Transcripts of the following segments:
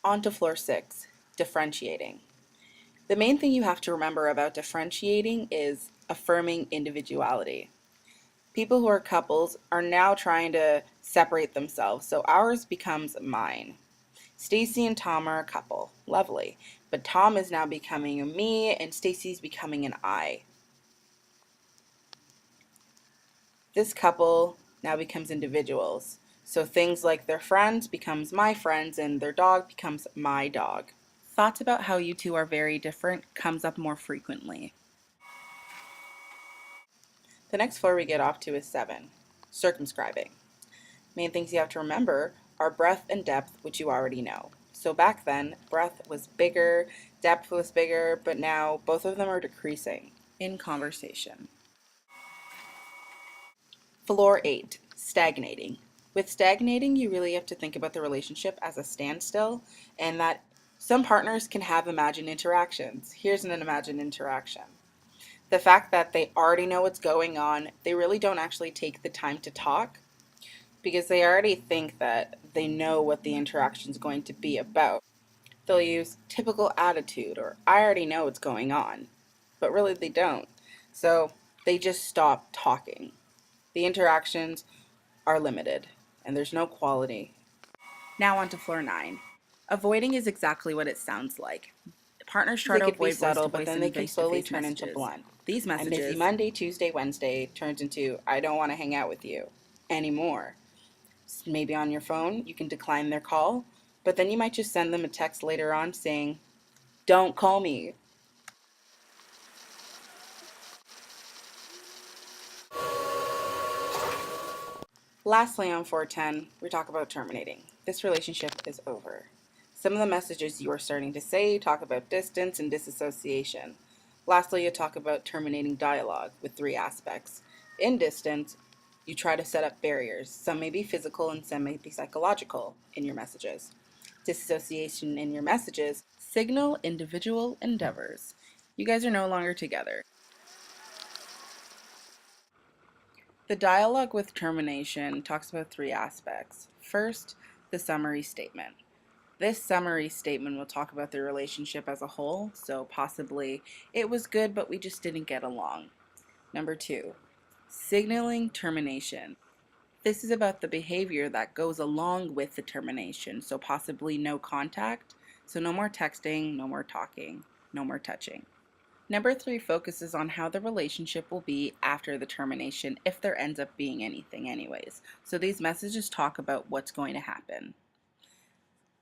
On to floor 6, differentiating. The main thing you have to remember about differentiating is affirming individuality. People who are couples are now trying to separate themselves, so ours becomes mine. Stacy and Tom are a couple, lovely, but Tom is now becoming a me and Stacy's becoming an I. This couple now becomes individuals, so things like their friends becomes my friends and their dog becomes my dog. Thoughts about how you two are very different comes up more frequently. The next floor we get off to is 7, circumscribing. Main things you have to remember are breadth and depth, which you already know. So back then, breadth was bigger, depth was bigger, but now both of them are decreasing in conversation. Floor 8, stagnating. With stagnating, you really have to think about the relationship as a standstill and that some partners can have imagined interactions. Here's an imagined interaction. The fact that they already know what's going on, they really don't actually take the time to talk because they already think that they know what the interaction is going to be about. They'll use typical attitude or I already know what's going on, but really they don't. So they just stop talking. The interactions are limited and there's no quality. Now on to floor 9. Avoiding is exactly what it sounds like. Partners try They to could be avoid subtle, voice-to-voice but then they and can slowly face-to-face turn into messages. blunt. These I'm busy messages Monday, Tuesday, Wednesday turns into I don't want to hang out with you anymore. Maybe on your phone, you can decline their call, but then you might just send them a text later on saying, don't call me. Lastly, on 410, we talk about terminating. This relationship is over. Some of the messages you are starting to say talk about distance and disassociation. Lastly, you talk about terminating dialogue with 3 aspects. In distance, you try to set up barriers. Some may be physical and some may be psychological in your messages. Disassociation in your messages signal individual endeavors. You guys are no longer together. The dialogue with termination talks about 3 aspects. First, the summary statement. This summary statement will talk about the relationship as a whole, so possibly it was good but we just didn't get along. Number 2, signaling termination. This is about the behavior that goes along with the termination, so possibly no contact, so no more texting, no more talking, no more touching. Number 3 focuses on how the relationship will be after the termination if there ends up being anything anyways. So these messages talk about what's going to happen.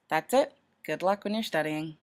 That's it. Good luck when you're studying.